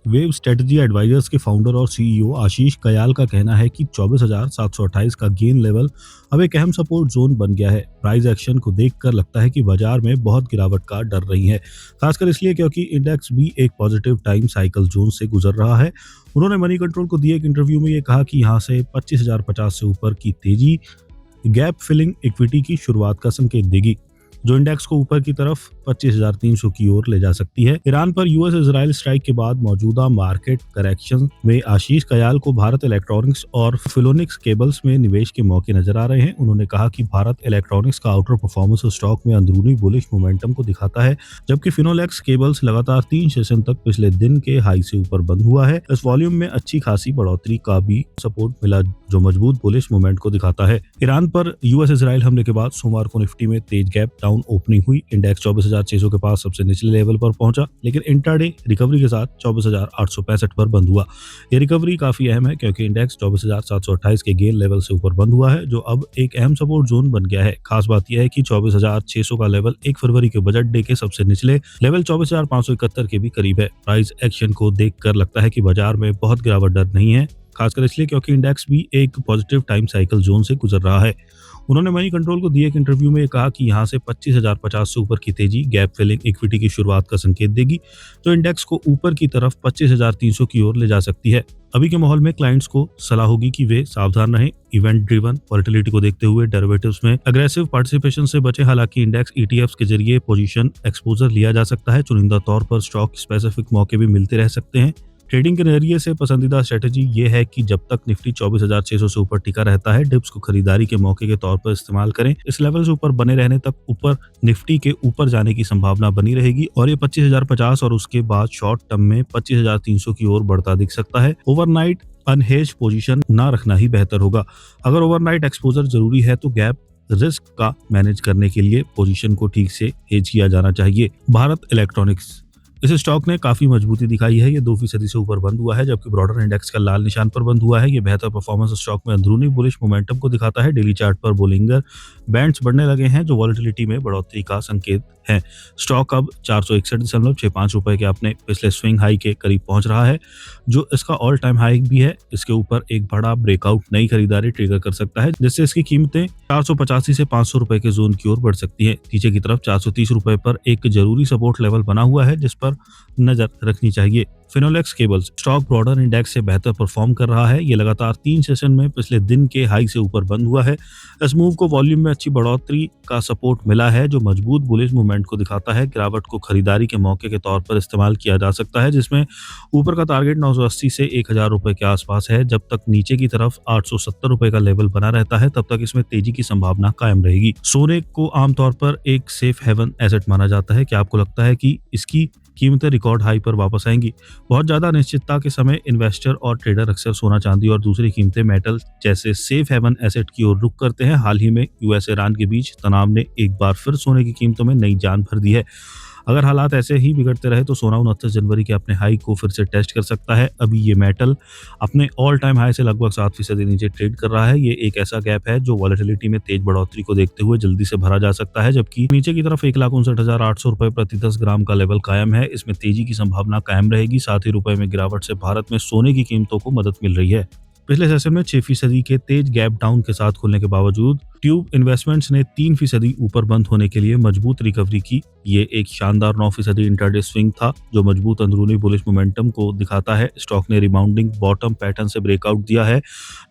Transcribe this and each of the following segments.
Wave strategy advisers के founder और CEO आशीष कयाल का कहना है कि 24,728 का गेन लेवल अब एक अहम सपोर्ट जोन बन गया है। प्राइस एक्शन को देखकर लगता है कि बाजार में बहुत गिरावट का डर रही है, खासकर इसलिए क्योंकि इंडेक्स भी एक पॉजिटिव टाइम साइकिल जोन से गुजर रहा है। उन्होंने मनी कंट्रोल को दिए एक इंटरव्यू में ये कहा कि यहाँ से 25,050 से ऊपर की तेजी गैप फिलिंग इक्विटी की शुरुआत का संकेत देगी, जो इंडेक्स को ऊपर की तरफ 25,300 की ओर ले जा सकती है। ईरान पर यूएस इजराइल स्ट्राइक के बाद मौजूदा मार्केट करेक्शन में आशीष कयाल को भारत इलेक्ट्रॉनिक्स और फिलोनिक्स केबल्स में निवेश के मौके नजर आ रहे हैं। उन्होंने कहा कि भारत इलेक्ट्रॉनिक्स का आउटर परफॉर्मेंस स्टॉक में अंदरूनी बुलिश मोमेंटम को दिखाता है, जबकि फिनोलेक्स केबल्स लगातार 3 सेशन तक पिछले दिन के हाई से ऊपर बंद हुआ है। इस वॉल्यूम में अच्छी खासी बढ़ोतरी का भी सपोर्ट मिला, जो मजबूत बुलिश मोमेंट को दिखाता है। ईरान पर यूएस इजराइल हमले के बाद सोमवार को निफ्टी में तेज गैप डाउन ओपनिंग हुई। इंडेक्स 24,600 के पास सबसे निचले लेवल पर पहुंचा, लेकिन इंट्राडे रिकवरी के साथ 24,865 पर बंद हुआ। यह रिकवरी काफी अहम है क्योंकि इंडेक्स 24,728 के गेन लेवल से ऊपर बंद हुआ है, जो अब एक अहम सपोर्ट जोन बन गया है। खास बात यह है कि 24,600 का लेवल 1 फरवरी के बजट डे के सबसे निचले लेवल 24,571 के भी करीब है। प्राइस एक्शन को देखकर लगता है कि बाजार में बहुत गिरावट डर नहीं है, खासकर इसलिए क्योंकि इंडेक्स भी एक पॉजिटिव टाइम साइकिल जोन से गुजर रहा है। उन्होंने मनी कंट्रोल को दिए एक इंटरव्यू में कहा कि यहां से 25,050 से ऊपर की तेजी गैप फिलिंग इक्विटी की शुरुआत का संकेत देगी, जो इंडेक्स को ऊपर की तरफ 25,300 की ओर ले जा सकती है। अभी के माहौल में क्लाइंट्स को सलाह होगी कि वे सावधान रहें। इवेंट ड्रिवन वॉलेटिलिटी को देखते हुए डेरिवेटिव्स में अग्रेसिव पार्टिसिपेशन से बचें। हालांकि इंडेक्स ईटीएफ्स के जरिए पोजीशन एक्सपोजर लिया जा सकता है। चुनिंदा तौर पर स्टॉक स्पेसिफिक मौके भी मिलते रह सकते हैं। ट्रेडिंग के नजरिए से पसंदीदा स्ट्रेटजी ये है कि जब तक निफ्टी 24,600 से ऊपर टिका रहता है, डिप्स को खरीदारी के मौके के तौर पर इस्तेमाल करें। इस लेवल से ऊपर बने रहने तक ऊपर निफ्टी के ऊपर जाने की संभावना बनी रहेगी और ये 25,050 और उसके बाद शॉर्ट टर्म में 25,300 की ओर बढ़ता दिख सकता है। ओवरनाइट अनहेज पोजीशन ना रखना ही बेहतर होगा। अगर ओवरनाइट एक्सपोजर जरूरी है तो गैप रिस्क का मैनेज करने के लिए पोजीशन को ठीक से हेज किया जाना चाहिए। भारत इलेक्ट्रॉनिक्स, इस स्टॉक ने काफी मजबूती दिखाई है। ये 2% से ऊपर बंद हुआ है, जबकि ब्रॉडर इंडेक्स का लाल निशान पर बंद हुआ है। ये बेहतर परफॉर्मेंस स्टॉक में अंदरूनी बुलिश मोमेंटम को दिखाता है। डेली चार्ट पर बोलिंगर बैंड्स बढ़ने लगे हैं, जो वॉलेटिलिटी में बढ़ोतरी का संकेत है। स्टॉक अब 461.65 रुपए के अपने पिछले स्विंग हाई के करीब पहुंच रहा है, जो इसका ऑल टाइम हाई भी है। इसके ऊपर एक बड़ा ब्रेकआउट नई खरीदारी ट्रिगर कर सकता है, जिससे इसकी कीमतें 485 से 500 रुपए के जोन की ओर बढ़ सकती है। नीचे की तरफ 430 रुपए पर एक जरूरी सपोर्ट लेवल बना हुआ है, जिस पर नजर रखनी चाहिए। Finolex cables stock broader index से बेहतर परफॉर्म कर रहा है। ये लगातार 3 सेशन में पिछले दिन के हाई से ऊपर बंद हुआ है। इस मूव को वॉल्यूम में अच्छी बढ़ोतरी का सपोर्ट मिला है, जो मजबूत बुलिश मूवमेंट को दिखाता है। गिरावट को खरीदारी के मौके के तौर पर इस्तेमाल किया जा सकता है, जिसमें ऊपर का टारगेट 980 से 1,000 रुपए के आसपास है। जब तक नीचे की तरफ 870 रुपए का लेवल बना रहता है, तब तक इसमें तेजी की संभावना कायम रहेगी। सोने को आमतौर पर एक सेफ हेवन एसेट माना जाता है। क्या आपको लगता है कि इसकी कीमतें रिकॉर्ड हाई पर वापस आएंगी? बहुत ज्यादा अनिश्चितता के समय इन्वेस्टर और ट्रेडर अक्सर सोना, चांदी और दूसरी कीमतें मेटल जैसे सेफ हेवन एसेट की ओर रुख करते हैं। हाल ही में यूएस ईरान के बीच तनाव ने एक बार फिर सोने की कीमतों में नई जान भर दी है। अगर हालात ऐसे ही बिगड़ते रहे तो सोना 29 जनवरी के अपने हाई को फिर से टेस्ट कर सकता है। अभी ये मेटल अपने ऑल टाइम हाई से लगभग 7% नीचे ट्रेड कर रहा है। ये एक ऐसा गैप है जो वॉलेटिलिटी में तेज बढ़ोतरी को देखते हुए जल्दी से भरा जा सकता है, जबकि नीचे की तरफ 1,59,800 रुपए प्रति 10 ग्राम का लेवल कायम है। इसमें तेजी की संभावना कायम रहेगी। साथ ही रुपए में गिरावट से भारत में सोने की कीमतों को मदद मिल रही है। पिछले सेशन में 6% के तेज गैप डाउन के साथ खुलने के बावजूद ट्यूब इन्वेस्टमेंट्स ने 3% ऊपर बंद होने के लिए मजबूत रिकवरी की। ये एक शानदार 9% इंट्राडे स्विंग था, जो मजबूत अंदरूनी बुलिश मोमेंटम को दिखाता है। स्टॉक ने रिबाउंडिंग बॉटम पैटर्न से ब्रेकआउट दिया है,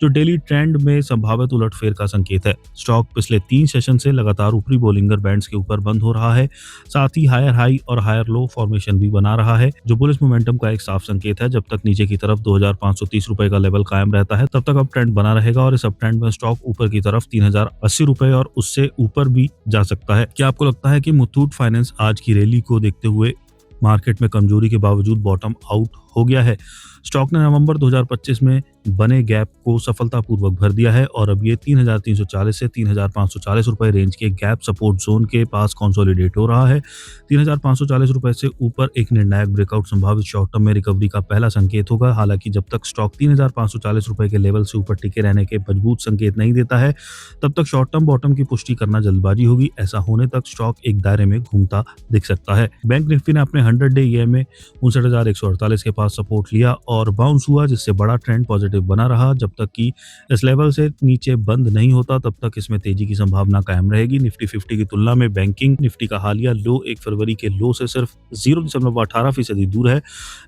जो डेली ट्रेंड में संभावित उलटफेर का संकेत है। स्टॉक पिछले 3 सेशन से लगातार ऊपरी बोलिंगर बैंड्स के ऊपर बंद हो रहा है। साथ ही हायर हाई और हायर लो फॉर्मेशन भी बना रहा है, जो बुलिश मोमेंटम का एक साफ संकेत है। जब तक नीचे की तरफ 2,530 रुपए का लेवल कायम रहता है, तब तक अब ट्रेंड बना रहेगा और इस अप ट्रेंड में स्टॉक ऊपर की तरफ 3,080 रुपए और उससे ऊपर भी जा सकता है। क्या आपको लगता है कि मुथूट फाइनेंस आज की रैली को देखते हुए मार्केट में कमजोरी के बावजूद बॉटम आउट हो गया है? स्टॉक ने नवंबर 2025 में बने गैप को सफलतापूर्वक भर दिया है और अब ये 3,340 से 3,540 रुपए रेंज के गैप सपोर्ट जोन के पास कंसोलिडेट हो रहा है। 3,540 रुपए से ऊपर एक निर्णायक ब्रेकआउट संभावित शॉर्ट टर्म में रिकवरी का पहला संकेत होगा। हालांकि जब तक स्टॉक 3,540 रुपए के लेवल से ऊपर टिके रहने के मजबूत संकेत नहीं देता है, तब तक शॉर्ट टर्म बॉटम की पुष्टि करना जल्दबाजी होगी। ऐसा होने तक स्टॉक एक दायरे में घूमता दिख सकता है। बैंक निफ्टी ने अपने 100 डे ईएमए में 59,148 के पास सपोर्ट लिया और बाउंस हुआ, जिससे बड़ा ट्रेंड पॉजिटिव बना रहा। जब तक कि इस लेवल से नीचे बंद नहीं होता, तब तक इसमें तेजी की संभावना कायम रहेगी। निफ्टी 50 की तुलना में बैंकिंग निफ्टी का हालिया लो 1 फरवरी के लो से सिर्फ 0.18% दूर है,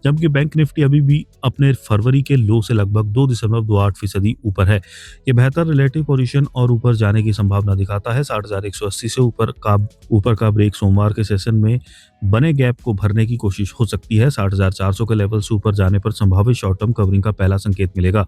जबकि बैंक निफ्टी अभी भी अपने फरवरी के लो से लगभग 2.28% ऊपर है। ये बेहतर रिलेटिव पोजीशन और ऊपर जाने की संभावना दिखाता है। 60,180 से ऊपर का ब्रेक सोमवार के सेशन में बने गैप को भरने की कोशिश हो सकती है। 60,400 के लेवल से ऊपर जाने पर संभावित शॉर्ट टर्म कवरिंग का पहला संकेत मिलेगा।